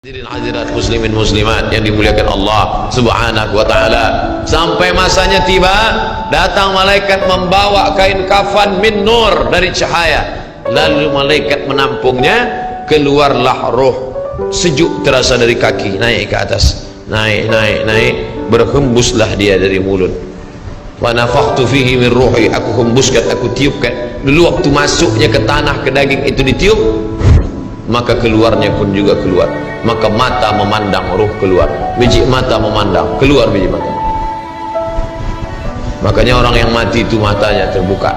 Hadirin hadirat muslimin muslimat yang dimuliakan Allah subhanahu wa ta'ala, sampai masanya tiba, datang malaikat membawa kain kafan min nur, dari cahaya, lalu malaikat menampungnya, keluarlah roh sejuk terasa dari kaki, naik ke atas, naik, berhembuslah dia dari mulut. Wa nafakhtu fihi min ruhi, aku hembuskan, aku tiupkan. Dulu waktu masuknya ke tanah, ke daging itu ditiup, maka keluarnya pun juga keluar. Maka mata memandang, ruh keluar, biji mata memandang, keluar biji mata. Makanya orang yang mati itu matanya terbuka.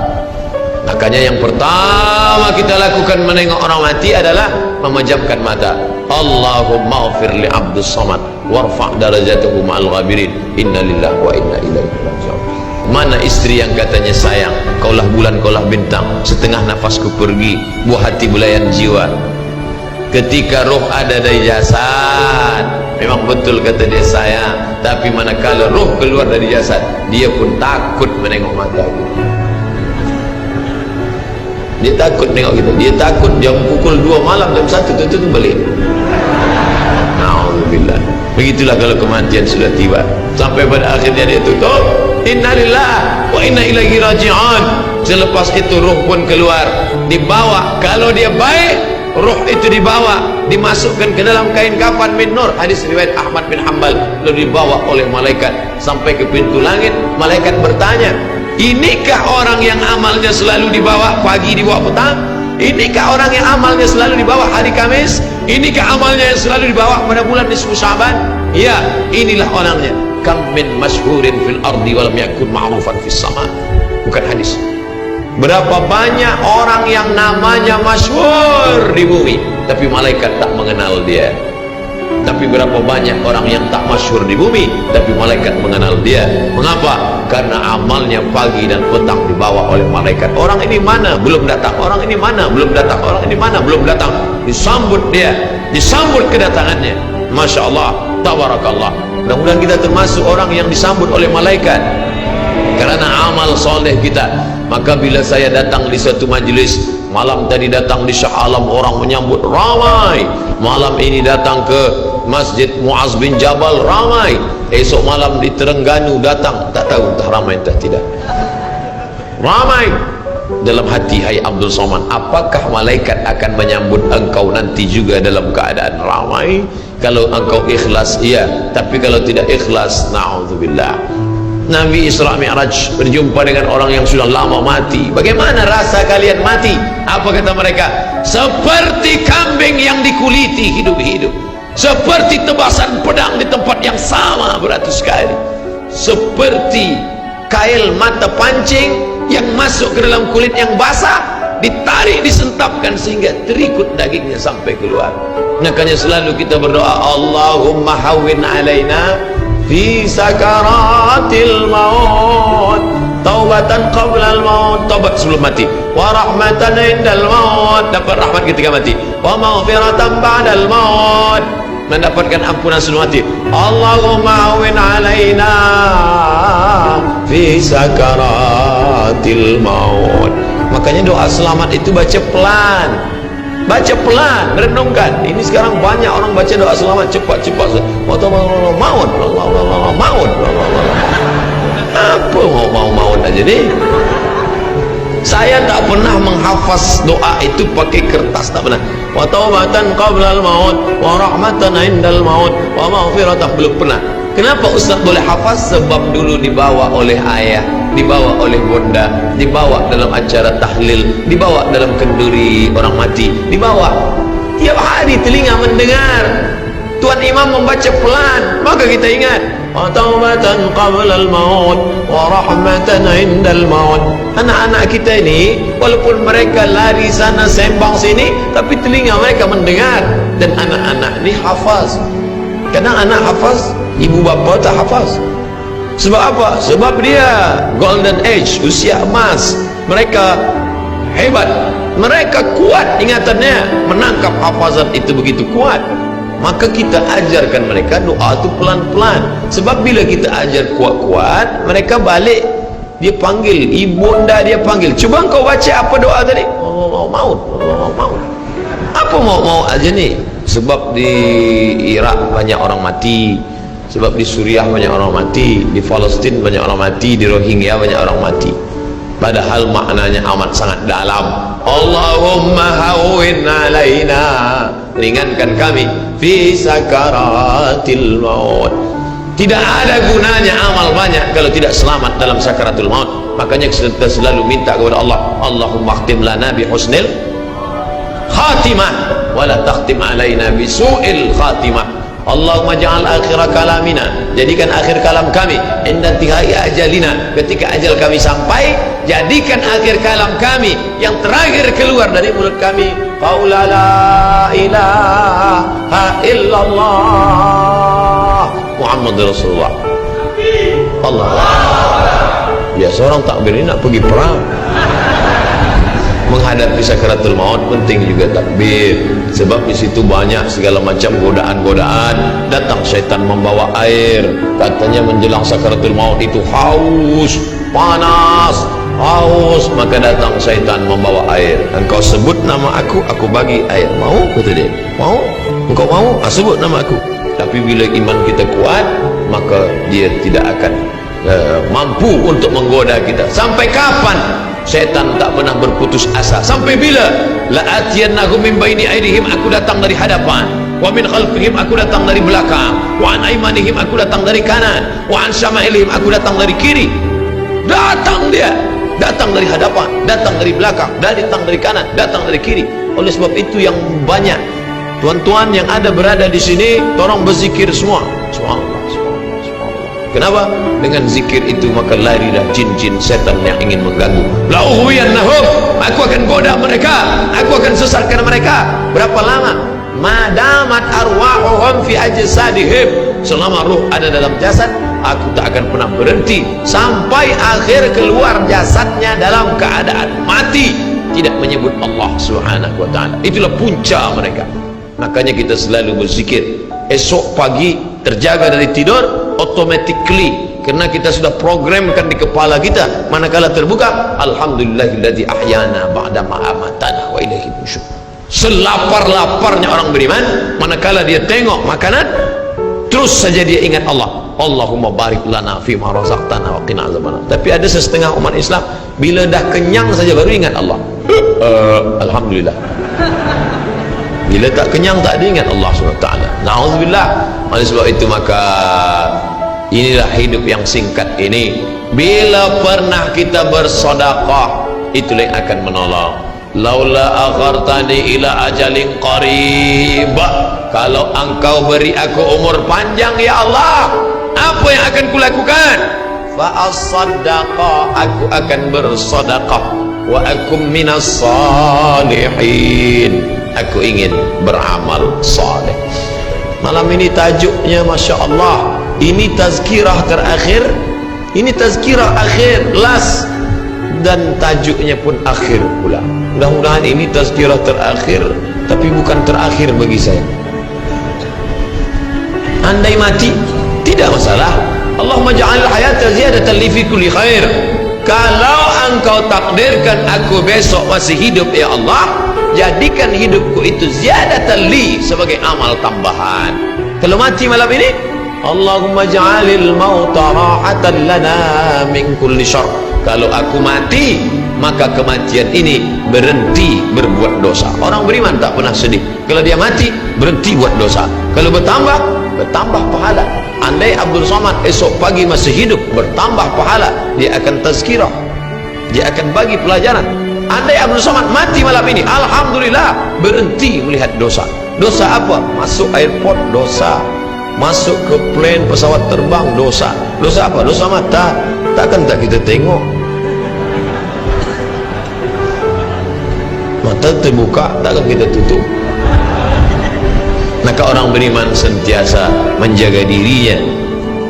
Makanya yang pertama kita lakukan menengok orang mati adalah memejamkan mata. Allahumma ghafir li abdus samad warfa' darajatuhu ma'al ghabirin, inna lillahi wa inna ilaihi raji'un. Mana istri yang katanya sayang, kaulah bulan, kaulah bintang, setengah nafasku pergi, buah hati belayan jiwa. Ketika roh ada dari jasad, memang betul kata dia sayang, tapi manakala roh keluar dari jasad, dia pun takut menengok mata kita. Dia takut menengok kita, dia takut jam pukul 2 malam, jam 1 tutup balik. Na'udzubillah. Begitulah kalau kematian sudah tiba, sampai pada akhirnya dia tutup, innalillahi wa inna ilaihi raji'un. Selepas itu roh pun keluar, dibawa, kalau dia baik, roh itu dibawa, dimasukkan ke dalam kain kafan min nur, hadis riwayat Ahmad bin Hanbal, lalu dibawa oleh malaikat sampai ke pintu langit. Malaikat bertanya, inikah orang yang amalnya selalu dibawa pagi, dibawa petang? Inikah orang yang amalnya selalu dibawa hari Kamis? Inikah amalnya yang selalu dibawa pada bulan nisfu Sya'ban? Ya, inilah orangnya. Kam min masyhurin fil ardi walam yakun ma'rufan fis sama. Bukan hadis. Berapa banyak orang yang namanya masyhur di bumi, tapi malaikat tak mengenal dia. Tapi berapa banyak orang yang tak masyhur di bumi, tapi malaikat mengenal dia. Mengapa? Karena amalnya pagi dan petang dibawa oleh malaikat. Orang ini mana? Belum datang. Orang ini mana? Belum datang. Orang ini mana? Belum datang. Disambut dia, disambut kedatangannya. Masya Allah, tabarakallah. Mudah-mudahan kita termasuk orang yang disambut oleh malaikat karena amal soleh kita. Maka bila saya datang di satu majlis, malam tadi datang di Shah Alam, orang menyambut ramai. Malam ini datang ke Masjid Muaz bin Jabal, ramai. Esok malam di Terengganu datang, tak tahu entah ramai entah tidak. Ramai. Dalam hati, hai Abdul Somad, apakah malaikat akan menyambut engkau nanti juga dalam keadaan ramai? Kalau engkau ikhlas, iya. Tapi kalau tidak ikhlas, na'udzubillah. Nabi Isra Mi'raj berjumpa dengan orang yang sudah lama mati. Bagaimana rasa kalian mati? Apa kata mereka? Seperti kambing yang dikuliti hidup-hidup, seperti tebasan pedang di tempat yang sama beratus kali, seperti kail mata pancing yang masuk ke dalam kulit yang basah, ditarik, disentapkan sehingga terikut dagingnya sampai keluar. Makanya selalu kita berdoa, Allahumma hawwin alaina fi sakaratil maut, taubatan qablal maut, taubat sebelum mati, wa rahmatan indal maut, dapat rahmat ketika mati, wa maghfiratan ba'dal maut, mendapatkan ampunan sebelum mati. Allahumma hawwin alaina fi sakaratil maut. Makanya doa selamat itu baca pelan, baca pelan, renungkan. Ini sekarang banyak orang baca doa selamat cepat-cepat. Maut, maut. Apa maut aja nih? Saya tak pernah menghafaz doa itu pakai kertas, tak pernah. Wa taubatan qablal maut, wa rahmatan indal maut, wa maghfiratan, belum pernah. Kenapa Ustaz boleh hafaz? Sebab dulu dibawa oleh ayah, dibawa oleh bunda, dibawa dalam acara tahlil, dibawa dalam kenduri orang mati, dibawa tiap hari telinga mendengar Tuan Imam membaca pelan, maka kita ingat, wa taubatan qablal maut wa rahmatan indal maut. Anak-anak kita ini walaupun mereka lari sana sembang sini, tapi telinga mereka mendengar. Dan anak-anak ini hafaz. Kadang anak hafaz, ibu bapa tak hafaz. Sebab apa? Sebab dia golden age, usia emas. Mereka hebat, mereka kuat ingatannya, menangkap hafazan itu begitu kuat. Maka kita ajarkan mereka doa itu pelan-pelan. Sebab bila kita ajar kuat-kuat, mereka balik, dia panggil ibunda, dia panggil, cuba engkau baca apa doa tadi? Maut. Apa mau aja nih? Sebab di Irak banyak orang mati, sebab di Suriah banyak orang mati, di Palestin banyak orang mati, di Rohingya banyak orang mati. Padahal maknanya amat sangat dalam. Allahumma hawwin alaina, ringankan kami fi sakaratil maut. Tidak ada gunanya amal banyak kalau tidak selamat dalam sakaratul maut. Makanya kita selalu minta kepada Allah, Allahumma khtim lana bi husnil khatimah wa la takhtim alaina bi su'il khatimah. Allahumma ja'al akhir kalamina, jadikan akhir kalam kami inda intihai ajalina, ketika ajal kami sampai, jadikan akhir kalam kami yang terakhir keluar dari mulut kami qaula la ilaha illallah Muhammadur Rasulullah. Allah. Ya, seorang takbir ini nak pergi perang, menghadapi sakaratul maut, penting juga takbir. Sebab di situ banyak segala macam godaan-godaan. Datang syaitan membawa air, katanya menjelang sakaratul maut itu haus, panas, haus, maka datang syaitan membawa air. Engkau sebut nama aku bagi air. Mau? Kata dia. Mau? Engkau mau? Sebut nama aku. Tapi bila iman kita kuat, maka dia tidak akan mampu untuk menggoda kita. Sampai kapan syaitan tak pernah berputus asa? Sampai bila? La'atiyannahum min baini aydihim, aku datang dari hadapan, wa min khalfihim, aku datang dari belakang, wa an aymanihim, aku datang dari kanan, wa an syama'ilihim, aku datang dari kiri. Datang dia, datang dari hadapan, datang dari belakang, datang dari kanan, datang dari kiri. Oleh sebab itu yang banyak tuan-tuan yang ada berada di sini, tolong berzikir semua. Subhanallah, subhanallah, subhanallah. Kenapa? Dengan zikir itu maka larilah jin-jin setan yang ingin mengganggu. La'uhwiyannahum, aku akan goda mereka, aku akan sesatkan mereka. Berapa lama? Madamat arwahuhum fi ajsadihim, selama ruh ada dalam jasad, aku tak akan pernah berhenti sampai akhir keluar jasadnya dalam keadaan mati, tidak menyebut Allah Subhanahu wa ta'ala. Itulah punca mereka. Makanya kita selalu berzikir. Esok pagi terjaga dari tidur automatically, karena kita sudah programkan di kepala kita, manakala terbuka, alhamdulillahilladzi ahyana ba'da ma amatana wa ilaihi nusyur. Selapar-laparnya orang beriman, manakala dia tengok makanan, terus saja dia ingat Allah. Allahumma barik lana fi ma razaqtana wa qina azabannar. Tapi ada setengah umat Islam, bila dah kenyang saja baru ingat Allah. Alhamdulillah. Bila tak kenyang tak ada ingat Allah SWT. Na'udzubillah. Oleh sebab itu maka inilah hidup yang singkat ini. Bila pernah kita bersedekah, itulah yang akan menolong. Laula akhartani ila ajalin qarib, kalau engkau beri aku umur panjang ya Allah, apa yang akan kulakukan? Fa as-sadaqah, aku akan bersedekah, wa akum minas salihin, aku ingin beramal saleh. Malam ini tajuknya Masya Allah, ini tazkirah terakhir, ini tazkirah akhir, last, dan tajuknya pun akhir pula. Mudah-mudahan ini tazkirah terakhir, tapi bukan terakhir bagi saya. Andai mati tidak masalah. Allahumma ja'al hayata ziyadatan li fi kulli khair. Kalau engkau takdirkan aku besok masih hidup ya Allah, jadikan hidupku itu ziyadatan li, sebagai amal tambahan. Kalau mati malam ini, Allahumma ja'alil mauta rahatan lana min kulli syarr. Kalau aku mati, maka kematian ini berhenti berbuat dosa. Orang beriman tak pernah sedih. Kalau dia mati, berhenti buat dosa. Kalau bertambah pahala. Andai Abdul Somad esok pagi masih hidup, bertambah pahala. Dia akan tazkirah, dia akan bagi pelajaran. Andai Abdul Somad mati malam ini, alhamdulillah, berhenti melihat dosa. Dosa apa? Masuk airport, dosa. Masuk ke plane, pesawat terbang, dosa. Dosa apa? Dosa mata. Takkan tak kita tengok? Mata terbuka, takkan kita tutup? Maka orang beriman sentiasa menjaga dirinya,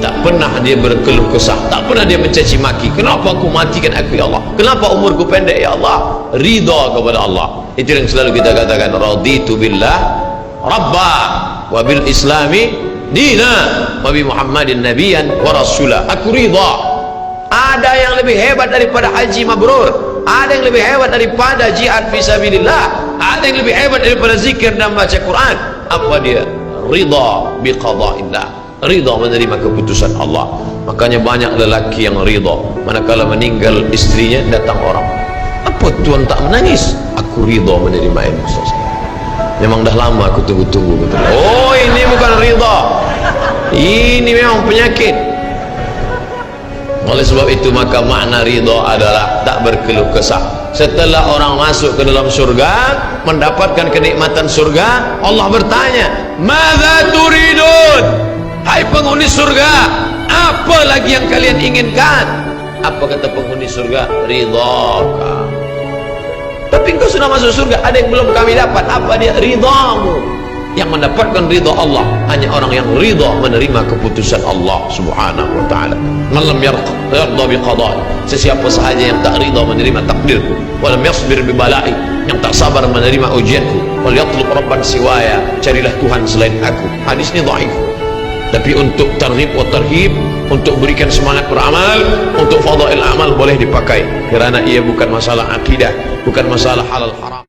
tak pernah dia berkeluh kesah, tak pernah dia mencaci maki. Kenapa aku matikan aku ya Allah? Kenapa umurku pendek ya Allah? Ridha kepada Allah. Itu yang selalu kita katakan, raditu billah rabba wa bil islami dina wa bi muhammadin nabiyan wa rasulah. Aku ridha. Ada yang lebih hebat daripada haji mabrur, ada yang lebih hebat daripada jihad fisabilillah, Ada yang lebih hebat daripada zikir dan baca Quran. Apa dia? Ridha biqada'illah, ridha menerima keputusan Allah. Makanya banyak lelaki yang ridha manakala meninggal istrinya, datang orang, apa tuan tak menangis? Aku ridha menerima ini, Ustaz. Memang dah lama aku tunggu-tunggu. Oh, ini bukan ridha, ini memang penyakit. Oleh sebab itu maka makna ridha adalah tak berkeluh kesah. Setelah orang masuk ke dalam surga, mendapatkan kenikmatan surga, Allah bertanya, "Madza turidun?" Hai penghuni surga, apa lagi yang kalian inginkan? Apa kata penghuni surga? Ridhaka. Tapi engkau sudah masuk surga, ada yang belum kami dapat. Apa dia? Ridhamu. Yang mendapatkan ridha Allah hanya orang yang ridha menerima keputusan Allah subhanahu wa ta'ala. Malam yarda biqada'i, sesiapa sahaja yang tak ridha menerima takdirku, walam yasbir bibala'i, yang tak sabar menerima ujianku, wal yatlub rabban siwaya, carilah Tuhan selain aku. Hadis ini dhaif. Tapi untuk targhib wa tarhib, untuk berikan semangat beramal, untuk fadail amal boleh dipakai, kerana ia bukan masalah akidah, bukan masalah halal haram.